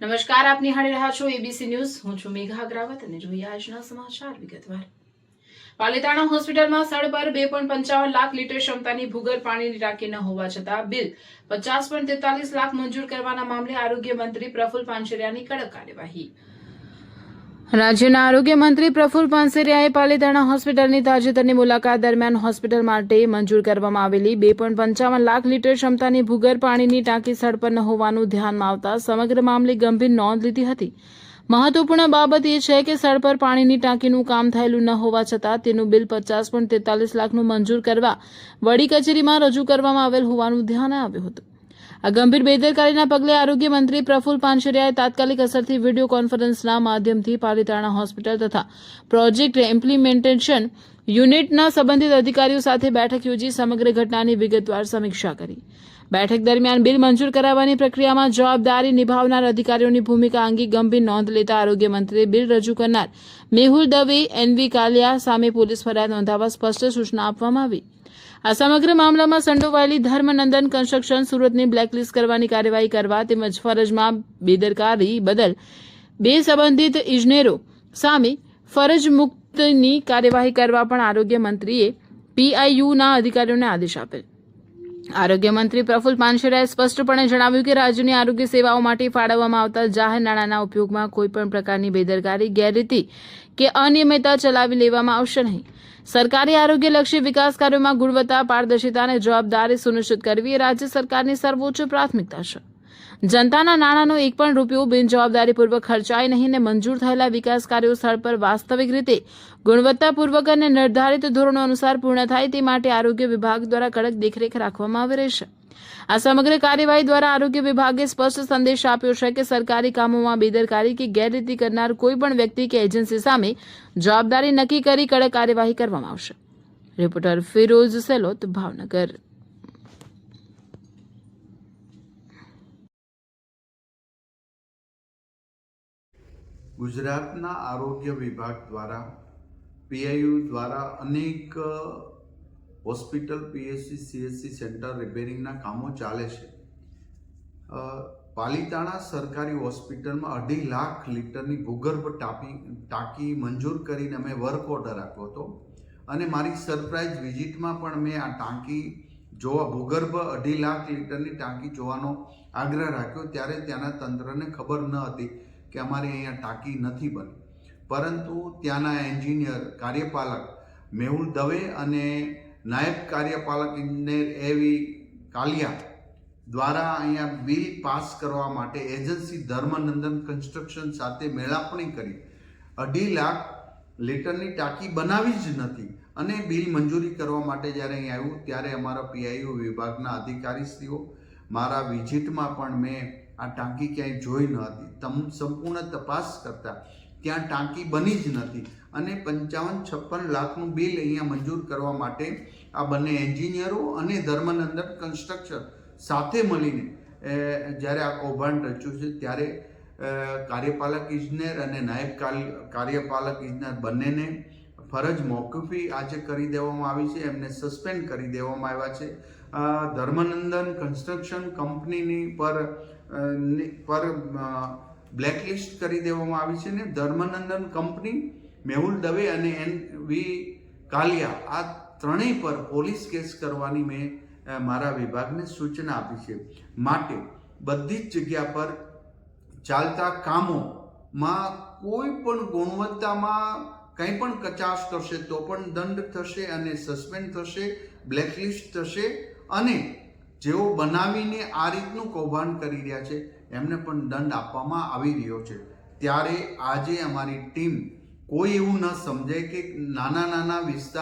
નમસ્કાર, આપ નિહાળી રહ્યા છો એબીસી ન્યૂઝ. હું છું મેઘા અગ્રાવત અને જોઈએ આજના સમાચાર વિગતવાર. પાલિતાણા હોસ્પિટલમાં સ્થળ પર 2.55 લાખ લીટર ક્ષમતાની ભૂગર્ભ પાણીની ટાંકી ન હોવા છતાં બિલ 50.43 લાખ મંજૂર કરવાના મામલે આરોગ્ય મંત્રી પ્રફુલ પાનસેરિયાની કડક કાર્યવાહી. રાજ્યના આરોગ્ય મંત્રી પ્રફુલ પાનસેરિયાએ પાલિતાણા હોસ્પિટલની તાજેતરની મુલાકાત દરમિયાન હોસ્પિટલ માટે મંજૂર કરવામાં આવેલી 2.55 લાખ લીટર ક્ષમતાની ભૂગર્ભ પાણીની ટાંકી સ્થળ પર ન હોવાનું ધ્યાનમાં આવતા સમગ્ર મામલે ગંભીર નોંધ લીધી હતી. મહત્વપૂર્ણ બાબત એ છે કે સ્થળ પર પાણીની ટાંકીનું કામ થયેલું ન હોવા છતાં તેનું બિલ 50.43 લાખનું મંજૂર કરવા વડી કચેરીમાં રજૂ કરવામાં આવેલ હોવાનું ધ્યાન આવ્યું હતું. આ ગંભીર બેદરકારીના પગલે આરોગ્ય મંત્રી પ્રફુલ પાનસેરિયાએ તાત્કાલિક અસરથી વિડીયો કોન્ફરન્સના માધ્યમથી પાલિતાણા હોસ્પિટલ તથા પ્રોજેક્ટ ઇમ્પ્લિમેન્ટેશન યુનિટના સંબંધિત અધિકારીઓ સાથે બેઠક યોજી સમગ્ર ઘટનાની વિગતવાર સમીક્ષા કરી. બેઠક દરમિયાન બિલ મંજૂર કરાવવાની પ્રક્રિયામાં જવાબદારી નિભાવનાર અધિકારીઓની ભૂમિકા અંગે ગંભીર નોંધ લેતા આરોગ્ય મંત્રીએ બિલ રજૂ કરનાર મેહુલ દવે, એનવી કાલિયા સામે પોલીસ ફરિયાદ નોંધાવવા સ્પષ્ટ સૂચના આપવામાં આવી. આ સમગ્ર મામલામાં સંડોવાયેલી ધર્મનંદન કન્સ્ટ્રક્શન સુરતની બ્લેકલિસ્ટ કરવાની કાર્યવાહી કરવા તેમજ ફરજમાં બેદરકારી બદલ 2 સંબંધિત ઇજનેરો સામે ફરજ મુક્તની કાર્યવાહી કરવા પણ આરોગ્ય મંત્રીએ પીઆઈયુના અધિકારીઓને આદેશ આપેલ. આરોગ્ય મંત્રી પ્રફુલ પાનસેરિયાએ સ્પષ્ટપણે જણાવ્યું કે રાજ્યની આરોગ્ય સેવાઓ માટે ફાળવવામાં આવતા જાહેર નાણાંના ઉપયોગમાં કોઈપણ પ્રકારની બેદરકારી, ગેરરીતિ કે અનિયમિતતા ચલાવી લેવામાં આવશે નહીં. સરકારી આરોગ્યલક્ષી વિકાસ કાર્યોમાં ગુણવત્તા, પારદર્શિતા અને જવાબદારી સુનિશ્ચિત કરવી એ રાજ્ય સરકારની સર્વોચ્ચ પ્રાથમિકતા છે. જનતાના નાણાંનો એક પણ રૂપિયો બિનજવાબદારીપૂર્વક ખર્ચાય નહીં અને મંજૂર થયેલા વિકાસ કાર્યો સ્થળ પર વાસ્તવિક રીતે ગુણવત્તાપૂર્વક અને નિર્ધારિત ધોરણો અનુસાર પૂર્ણ થાય તે માટે આરોગ્ય વિભાગ દ્વારા કડક દેખરેખ રાખવામાં આવી રહી છે. આ સમગ્ર કાર્યવાહી દ્વારા આરોગ્ય વિભાગે સ્પષ્ટ સંદેશ આપ્યો છે કે સરકારી કામોમાં બેદરકારી કે ગેરરીતિ કરનાર કોઈ પણ વ્યક્તિ કે એજન્સી સામે જવાબદારી નક્કી કરી કડક કાર્યવાહી કરવામાં આવશે. રિપોર્ટર ફિરોઝ સેલોત, ભાવનગર. ગુજરાતના આરોગ્ય વિભાગ દ્વારા પીઆઈયુ દ્વારા અનેક હોસ્પિટલ, પીએચસી, સીએચસી સેન્ટર રિપેરિંગના કામો ચાલે છે. પાલિતાણા સરકારી હોસ્પિટલમાં 2.5 લાખ લીટરની ભૂગર્ભ ટાંકી મંજૂર કરીને અમે વર્ક ઓર્ડર આપ્યો હતો અને મારી સરપ્રાઇઝ વિઝિટમાં પણ મેં આ ટાંકી જોવા, ભૂગર્ભ 2.5 લાખ લીટરની ટાંકી જોવાનો આગ્રહ રાખ્યો. ત્યારે ત્યાંના તંત્રને ખબર ન હતી કે અમારે અહીંયા ટાંકી નથી બની, પરંતુ ત્યાંના એન્જિનિયર કાર્યપાલક મેહુલ દવે અને નાયબ કાર્યપાલક ઇજનેર એવી કાલિયા દ્વારા અહીંયા બિલ પાસ કરવા માટે એજન્સી ધર્મનંદન કન્સ્ટ્રક્શન સાથે મેળાપણી કરી 2.5 લાખ લીટરની ટાંકી બનાવી જ નથી અને બિલ મંજૂરી કરવા માટે જ્યારે અહીં આવ્યું ત્યારે અમારા પીઆઈયુ વિભાગના અધિકારીશ્રીઓ મારા વિઝિટમાં પણ મેં આ ટાંકી ક્યાંય જોઈ ન હતી. સંપૂર્ણ તપાસ કરતા ત્યાં ટાંકી બની જ નથી અને 55-56 લાખનું બિલ અહીંયા મંજૂર કરવા માટે આ બંને એન્જિનિયરો અને ધર્મનંદન કન્સ્ટ્રક્શન સાથે મળીને જ્યારે આ કૌભાંડ રચ્યું છે ત્યારે કાર્યપાલક ઇજનેર અને નાયબ કાર્યપાલક ઇજનેર બંનેને ફરજ મોકૂફી આજે કરી દેવામાં આવી છે. એમને સસ્પેન્ડ કરી દેવામાં આવ્યા છે. ધર્મનંદન કન્સ્ટ્રક્શન કંપનીની પર બ્લેકલિસ્ટ કરી દેવામાં આવી છે ને ધર્મનંદન કંપની, મેહુલ દવે અને એનવી કાલિયા આ ત્રણેય પર પોલીસ કેસ કરવાની મેં મારા વિભાગને સૂચના આપી છે. માટે બધી જ જગ્યા પર ચાલતા કામોમાં કોઈ પણ ગુણવત્તામાં કંઈ પણ કચાશ કરશે તો પણ દંડ થશે અને સસ્પેન્ડ થશે, બ્લેકલિસ્ટ થશે અને જેઓ બનાવીને આ રીતનું કૌભાંડ કરી રહ્યા છે એમને પણ દંડ આપવામાં આવી રહ્યો છે. ત્યારે આજે અમારી ટીમ કોઈ એવું ન સમજે કે નાના વિસ્તાર